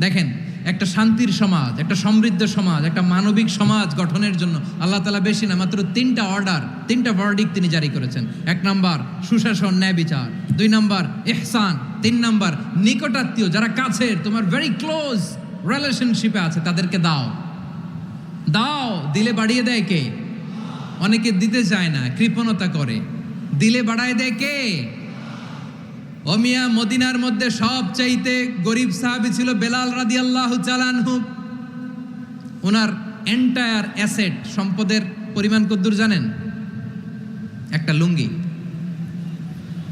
দেখেন, একটা শান্তির সমাজ, একটা সমৃদ্ধ সমাজ, একটা মানবিক সমাজ গঠনের জন্য আল্লাহ তাআলা বেশি না, মাত্র তিনটা অর্ডার, তিনটা ভার্ডিক্ট তিনি জারি করেছেন। 1 নাম্বার সুশাসন, ন্যায় বিচার। 2 নাম্বার ইহসান। 3 নাম্বার নিকটাত্মীয়, যারা কাছের, তোমার ভেরি ক্লোজ রিলেশনশিপে আছে, তাদেরকে দাও। দাও, দিলে বাড়িয়ে দেয় কে? অনেকে দিতে চায় না, কৃপণতা করে। দিলে বাড়ায় দেয় কে? ওমিয়া, মদিনার মধ্যে সবচাইতে গরিব সাহাবী ছিল বেলাল রাদিয়াল্লাহু তাআলা আনহু। ওনার এন্টায়ার অ্যাসেট, সম্পদের পরিমাণ কতদূর জানেন? একটা লুঙ্গি।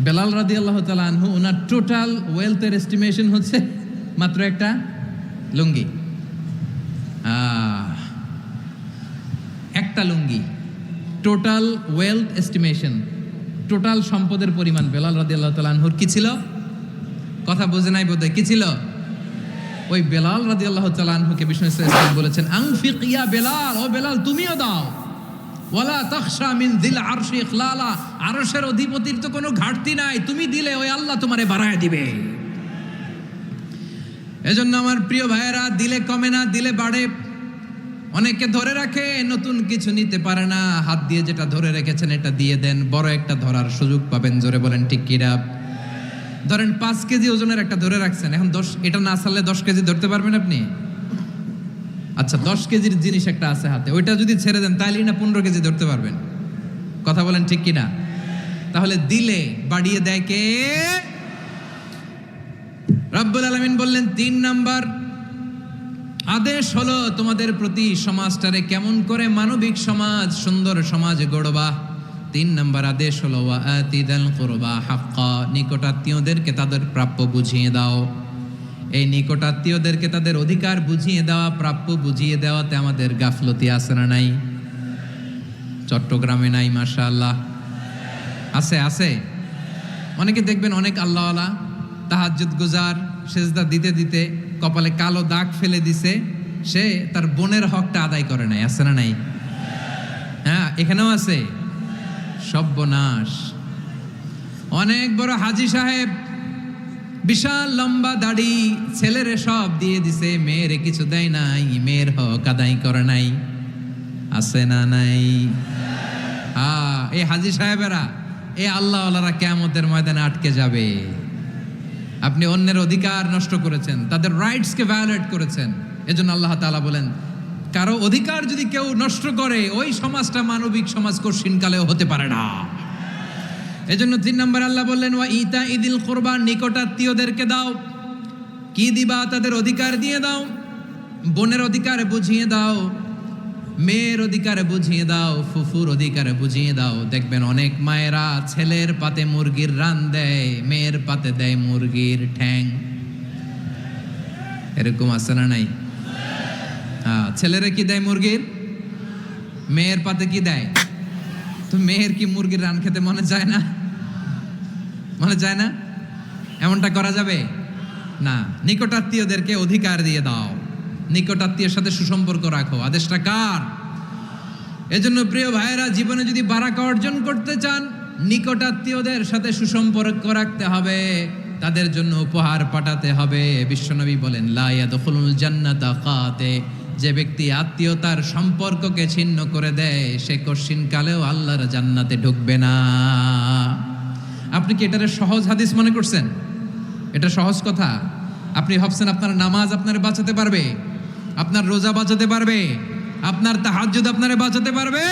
বেলাল রাদিয়াল্লাহু তাআলা আনহু, ওনার টোটাল ওয়েলথের এস্টিমেশন হচ্ছে মাত্র একটা লুঙ্গি। একটা লুঙ্গি, টোটাল ওয়েলথ এস্টিমেশন, টোটাল সম্পদের পরিমাণ বেলাল রাদিয়াল্লাহু তাআলা আনহুর কি ছিল? কথা বোঝে নাই বোধহয়। কি ছিল? ওই বেলাল রাদিয়াল্লাহু তাআলা আনহুকে বিষ্ণু ইসলাম বলেছেন, আনফিক ইয়া বেলাল, ও বেলাল তুমিও দাও। ওয়ালা তাখশা মিন যিল আরশি ইখলালা, আরশের অধিপতির তো কোনো ঘাটতি নাই, তুমি দিলে ওই আল্লাহ তোমারে বাড়ায় দিবে। এজন্য আমার প্রিয় ভাইয়েরা, দিলে কমে না, দিলে বাড়ে। অনেকে ধরে রাখে, নতুন কিছু নিতে পারে না, হাত দিয়ে যেটা ধরে রেখেছেন এটা দিয়ে দেন, বড় একটা ধরার সুযোগ পাবেন। জোরে বলেন ঠিক কিনা? ধরেন 5 কেজি ওজনের একটা ধরে রাখছেন, এখন 10, এটা না ছাড়লে 10 কেজি ধরতে পারবেন আপনি? আচ্ছা, 10 কেজির জিনিস একটা আছে হাতে, ওইটা যদি ছেড়ে দেন তাহলেই না 15 কেজি ধরতে পারবেন। কথা বলেন ঠিক কিনা? তাহলে দিলে বাড়িয়ে দেয় কে? রব্বুল আলামিন বললেন 3 নাম্বার আদেশ হলো তোমাদের প্রতি সমাজটারে কেমন করে মানবিক সমাজ, সুন্দর সমাজ গড়বা। 3 নাম্বার আদেশ হলো ওয়াতিদাল কুরবা হাক্কা, নিকটাত্মীয়দেরকে তাদের প্রাপ্য বুঝিয়ে দাও। এই নিকটাত্মীয়দেরকে তাদের অধিকার বুঝিয়ে দেওয়া, প্রাপ্য বুঝিয়ে দেওয়াতে আমাদের গাফলতি আছে না নাই? চট্টগ্রামে নাই? মাশাআল্লাহ আছে, আছে। অনেকে দেখবেন অনেক আল্লাহওয়ালা, তাহাজ্জুদ গুজার, সেজদা দিতে দিতে কপালে কালো দাগ ফেলে দিছে, সে তার বোনের হকটা আদায় করে নাই। আছে না নাই? হ্যাঁ, এখানেও আছে। সর্বনাশ। অনেক বড় হাজী সাহেব, বিশাল লম্বা দাড়ি, ছেলেরে সব দিয়ে দিছে, মেয়েরে কিছু দেয় নাই, মেয়ের হক আদায় করে নাই। আছে না নাই? এই হাজী সাহেবেরা, এই আল্লাহওয়ালারা কিয়ামতের ময়দানে আটকে যাবে। আপনি অন্যের অধিকার নষ্ট করেছেন, তাদের রাইটসকে ভায়োলেট করেছেন। এজন্য আল্লাহ তাআলা বলেন, কারো অধিকার যদি কেউ নষ্ট করে, ওই সমাজটা মানবিক সমাজ কঠিনকালেও হতে পারে না। এজন্য 3 নম্বর আল্লাহ বললেন ওয়া ইতা ইদিল কুরবা, নিকটাত্মীয়দেরকে দাও। কি দিবা? তাদের অধিকার দিয়ে দাও। বোনের অধিকার বুঝিয়ে দাও, মেয়ের অধিকার বুঝিয়ে দাও, ফুফুর অধিকার বুঝিয়ে দাও। দেখবেন অনেক মায়েরা ছেলের পাতে মুরগির রান দেয়, মেয়ের পাতে দেয় মুরগির ঠ্যাং। এরকম আছে না নাই? ছেলেরা কি দেয়? মুরগির। মেয়ের পাতে কি দেয়? তো মেয়ের কি মুরগির রান খেতে মনে যায় না? মনে যায় না? এমনটা করা যাবে না। নিকটাত্মীয়দেরকে অধিকার দিয়ে দাও, নিকটাত্মীয়ের সাথে সুসম্পর্ক রাখো। আদেশটা কার? এজন্য প্রিয় ভাইয়েরা, জীবনে যদি বারাকা অর্জন করতে চান, নিকটাত্মীয়দের সাথে সুসম্পর্ক রাখতে হবে, তাদের জন্য উপহার পাঠাতে হবে। বিশ্বনবী বলেন লা ইয়াদখুলুল জান্নাতা কাতে, যে ব্যক্তি আত্মীয়তার সম্পর্ককে ছিন্ন করে দেয়, সে কঠিনকালেও আল্লাহর জান্নাতে ঢুকবে না। আপনি কি এটারে সহজ হাদিস মনে করছেন? এটা সহজ কথা? আপনি ভাবছেন আপনার নামাজ আপনারে বাঁচাতে পারবে, আপনার রোজা বাঁচাতে পারবে, আপনার তাহাজ্জুদ আপনারে বাঁচাতে পারবে?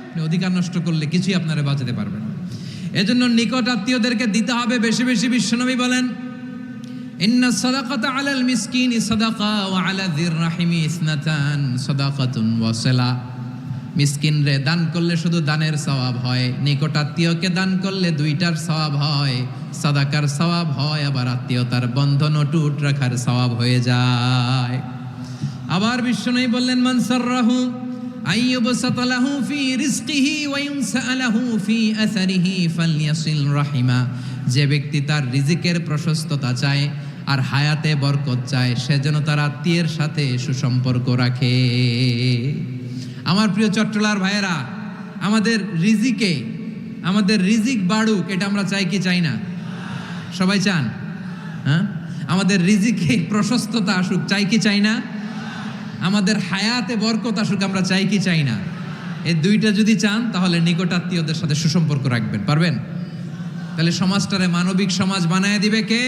আপনি অধিকার নষ্ট করলে কিছুই আপনারে বাঁচাতে পারবে না। এজন্য নিকট আত্মীয়দেরকে দিতে হবে বেশি বেশি। বিশ্বনবী বলেন ইন্না সাদাকাতা আলাল মিসকিনি সাদাকা ওয়া আলা যির রাহিমি ইসনাতান সাদাকাতুন ওয়া সিলা। মিসকিনরে দান করলে শুধু দানের সওয়াব হয়, নিকট আত্মীয়কে দান করলে 2টার সওয়াব হয়, সাদাকার সওয়াব হয়, আবার আত্মীয়তার বন্ধন অটুট রাখার সওয়াব হয়ে যায়। আবার বিশ্বনবী বললেন মান সাররাহু আইয়ুবসাতা লাহু ফি রিজকিহি ওয়া ইউনসা লাহু ফি আসারিহি ফালইয়াসিল রাহিমা, যে ব্যক্তি তার রিজিকের প্রশস্ততা চায় আর হায়াতে বরকত চায়, সে যেন তার আত্মীয়ের সাথে সুসম্পর্ক রাখে। আমার প্রিয় চট্টলার ভাইয়েরা, আমাদের রিজিক বাড়ুক, এটা আমরা চাই কি চাই না? সবাই চান? হ্যাঁ, আমাদের রিজিকে প্রশস্ততা আসুক, চাই কি চাই না? আমাদের হায়াতে বরকত আসুক, আমরা চাই কি চাই না? এই দুইটা যদি চান তাহলে নিকটাত্মীয়দের সাথে সুসম্পর্ক রাখবেন, পারবেন? তাহলে সমাজটারে মানবিক সমাজ বানায় দিবে কে?